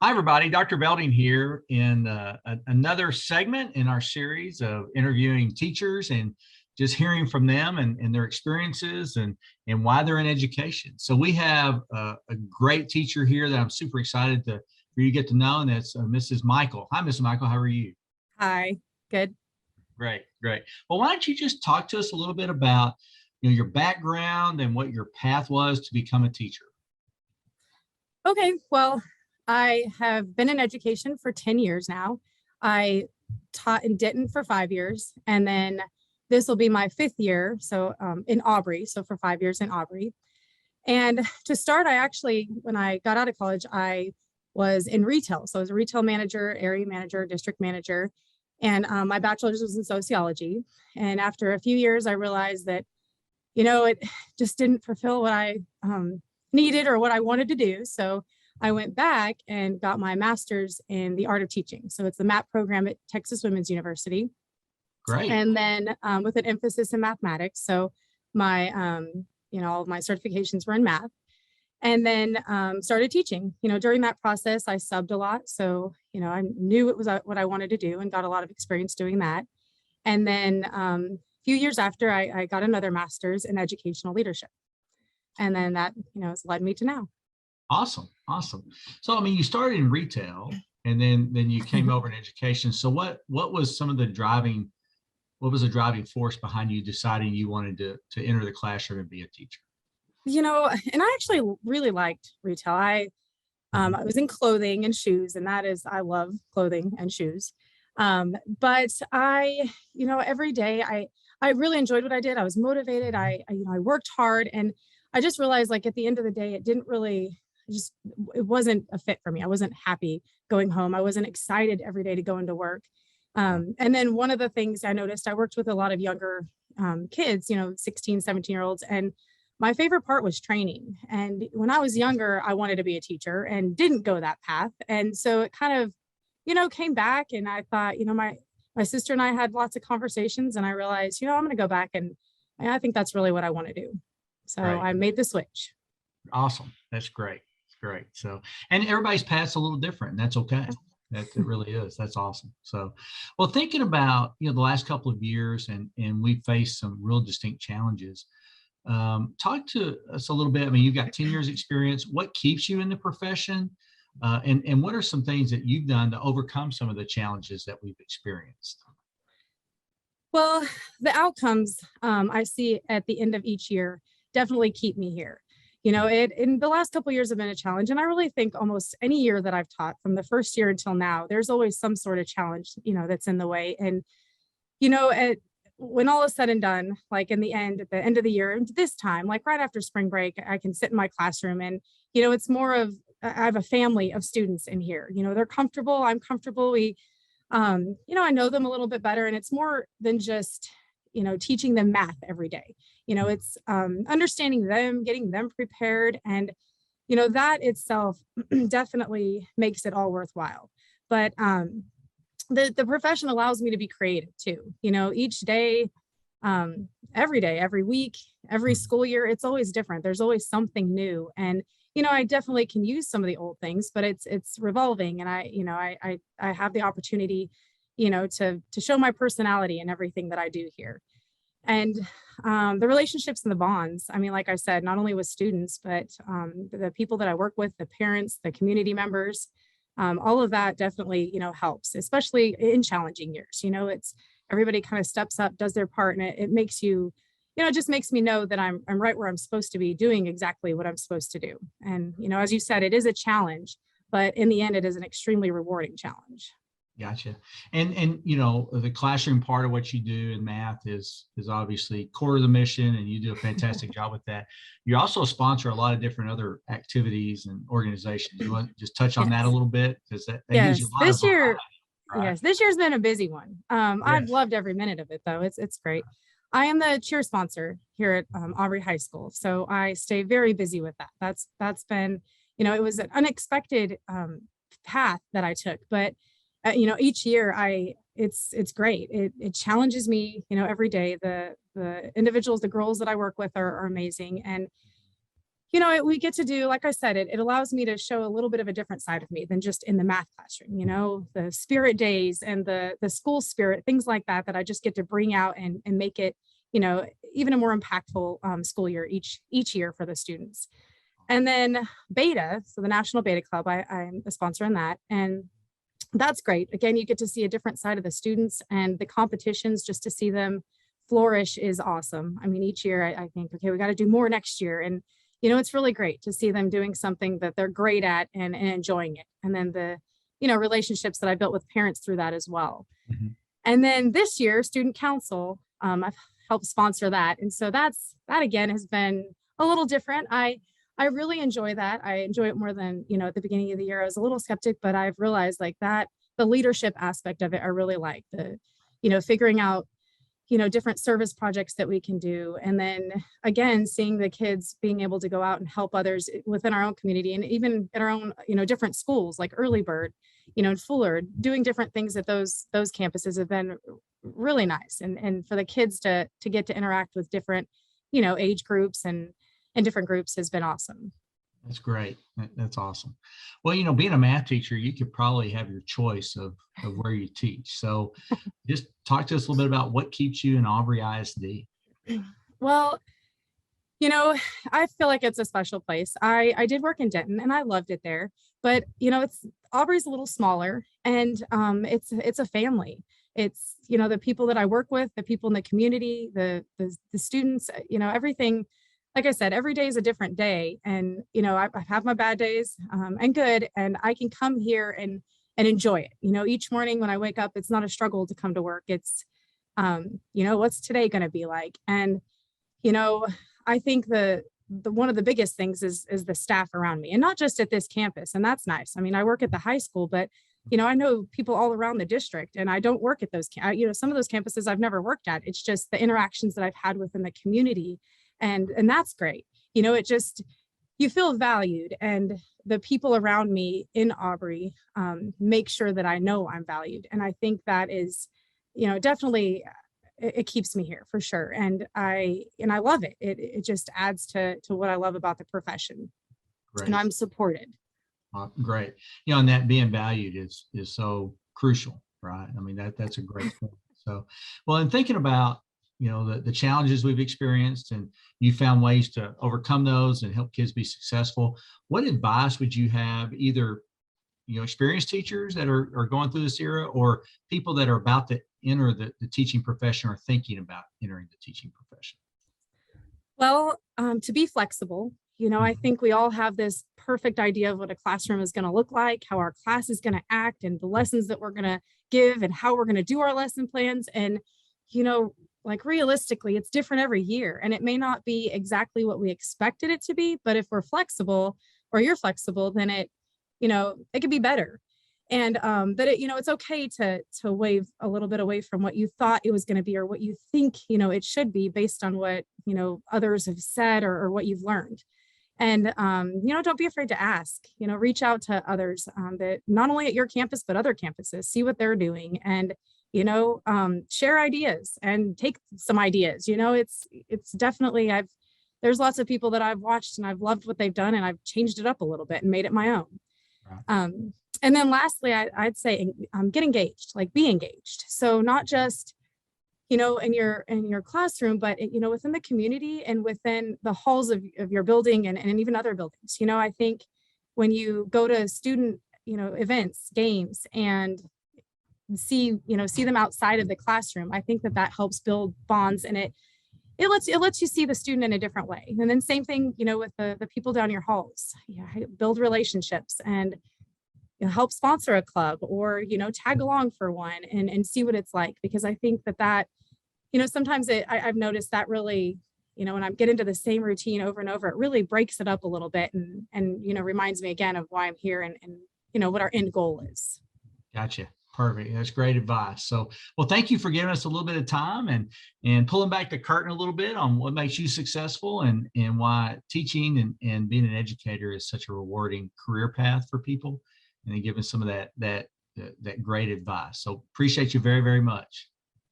Hi, everybody. Dr. Belding here in another segment in our series of interviewing teachers and just hearing from them and their experiences and why they're in education. So we have a great teacher here that I'm super excited for you to get to know, and that's Mrs. Michael. Hi, Mrs. Michael. How are you? Hi, good. Great, great. Well, why don't you just talk to us a little bit about your background and what your path was to become a teacher? Okay, well, I have been in education for 10 years now. I taught in Denton for 5 years, and then this will be my fifth year, so in Aubrey, so for 5 years in Aubrey. And to start, when I got out of college, I was in retail. So I was a retail manager, area manager, district manager, and my bachelor's was in sociology. And after a few years, I realized that, it just didn't fulfill what I needed or what I wanted to do. So I went back and got my master's in the art of teaching. So it's the MAP program at Texas Women's University. Great. And then with an emphasis in mathematics. So my, all of my certifications were in math. And then started teaching. During that process, I subbed a lot. So, I knew it was what I wanted to do and got a lot of experience doing that. And then a few years after, I got another master's in educational leadership. And then that, has led me to now. Awesome. Awesome. So, I mean, you started in retail and then you came over in education. So what was some of the driving force behind you deciding you wanted to enter the classroom and be a teacher? And I actually really liked retail. I was in clothing and shoes, and I love clothing and shoes. But I, every day I really enjoyed what I did. I was motivated. I worked hard, and I just realized, like, at the end of the day, it wasn't a fit for me. I wasn't happy going home. I wasn't excited every day to go into work. And then one of the things I noticed, I worked with a lot of younger kids, 16, 17-year-olds, and my favorite part was training. And when I was younger, I wanted to be a teacher and didn't go that path. And so it kind of, came back, and I thought, my sister and I had lots of conversations, and I realized, I'm going to go back, and I think that's really what I want to do. So right. I made the switch. Awesome. That's great. It's great. So, and everybody's path's a little different, and that's okay. It really is. That's awesome. So, well, thinking about, the last couple of years and we've faced some real distinct challenges. Talk to us a little bit. I mean, you've got 10 years experience. What keeps you in the profession? And what are some things that you've done to overcome some of the challenges that we've experienced? Well, the outcomes I see at the end of each year definitely keep me here. In the last couple of years have been a challenge. And I really think almost any year that I've taught, from the first year until now, there's always some sort of challenge, that's in the way. And, when all is said and done, like at the end of the year, this time, like right after spring break, I can sit in my classroom and, it's more of, I have a family of students in here, they're comfortable. I'm comfortable. We, I know them a little bit better, and it's more than just, teaching them math every day. It's understanding them, getting them prepared. And, that itself definitely makes it all worthwhile. But, the profession allows me to be creative too. Each day, every day, every week, every school year, it's always different. There's always something new. And, I definitely can use some of the old things, but it's revolving. And I have the opportunity, to show my personality in everything that I do here. And the relationships and the bonds, I mean, like I said, not only with students, but the people that I work with, the parents, the community members, all of that definitely, helps, especially in challenging years. It's everybody kind of steps up, does their part, and it makes you, it just makes me know that I'm right where I'm supposed to be, doing exactly what I'm supposed to do. And, as you said, it is a challenge, but in the end, it is an extremely rewarding challenge. Gotcha. And the classroom part of what you do in math is obviously core of the mission, and you do a fantastic job with that. You also sponsor a lot of different other activities and organizations. You want to just touch on that a little bit, because that gives you a lot this of year. variety, right? Yes, this year's been a busy one. Yes. I've loved every minute of it, though. It's great. I am the cheer sponsor here at Aubrey High School, so I stay very busy with that. That's been, it was an unexpected path that I took, but each year it's great. It challenges me, every day. The individuals, the girls that I work with are amazing. And, we get to do, like I said, it allows me to show a little bit of a different side of me than just in the math classroom, the spirit days and the school spirit, things like that, that I just get to bring out and make it, even a more impactful school year each year for the students. And then Beta, so the National Beta Club, I'm a sponsor in that. And that's great. Again, you get to see a different side of the students, and the competitions, just to see them flourish is awesome. I mean, each year I think, okay, we got to do more next year. And it's really great to see them doing something that they're great at and enjoying it. And then the, relationships that I built with parents through that as well. Mm-hmm. And then this year, Student Council, I've helped sponsor that. And so that again has been a little different. I really enjoy that. I enjoy it more than, at the beginning of the year. I was a little skeptic, but I've realized like that, the leadership aspect of it, I really like the, figuring out, different service projects that we can do. And then again, seeing the kids being able to go out and help others within our own community, and even at our own, different schools like Early Bird, and Fuller, doing different things at those campuses have been really nice. And for the kids to get to interact with different, age groups and different groups has been awesome. That's great. That's awesome. Well, being a math teacher, you could probably have your choice of where you teach. So just talk to us a little bit about what keeps you in Aubrey ISD. Well, I feel like it's a special place. I did work in Denton and I loved it there, but Aubrey's a little smaller, and it's a family. It's, the people that I work with, the people in the community, the students, everything. Like I said, every day is a different day. And, I have my bad days and good, and I can come here and enjoy it. Each morning when I wake up, it's not a struggle to come to work. It's, what's today going to be like? And, I think the one of the biggest things is the staff around me, and not just at this campus. And that's nice. I mean, I work at the high school, but, I know people all around the district, and I don't work at those, some of those campuses I've never worked at. It's just the interactions that I've had within the community. And that's great. It just, you feel valued, and the people around me in Aubrey make sure that I know I'm valued. And I think that is, definitely, it keeps me here for sure. And I love it. It just adds to what I love about the profession. Great. And I'm supported. Great. And that being valued is so crucial, right? I mean, that's a great point. So, well, and thinking about, the challenges we've experienced, and you found ways to overcome those and help kids be successful. What advice would you have, either, experienced teachers that are going through this era, or people that are about to enter the teaching profession or thinking about entering the teaching profession? Well, to be flexible. I think we all have this perfect idea of what a classroom is going to look like, how our class is going to act, and the lessons that we're going to give, and how we're going to do our lesson plans. And, like realistically, it's different every year, and it may not be exactly what we expected it to be, but if we're flexible, or you're flexible, then it could be better. And that it's okay to wave a little bit away from what you thought it was going to be, or what you think, it should be, based on what, others have said, or what you've learned. And, don't be afraid to ask, reach out to others that not only at your campus, but other campuses, see what they're doing, and share ideas and take some ideas. It's definitely, there's lots of people that I've watched and I've loved what they've done, and I've changed it up a little bit and made it my own. Right. And then lastly, I'd say get engaged, like be engaged. So not just, in your classroom, but within the community and within the halls of your building, and even other buildings. I think when you go to student, events, games, and see them outside of the classroom, I think that helps build bonds, and it lets you see the student in a different way. And then same thing, with the people down your halls, build relationships, and help sponsor a club, or tag along for one, and see what it's like. Because I think that sometimes I've noticed that really, when I get into the same routine over and over, it really breaks it up a little bit, and reminds me again of why I'm here, and what our end goal is. Gotcha. Perfect. That's great advice. So, well, thank you for giving us a little bit of time and pulling back the curtain a little bit on what makes you successful, and why teaching and being an educator is such a rewarding career path for people, and then giving some of that great advice. So appreciate you very, very much.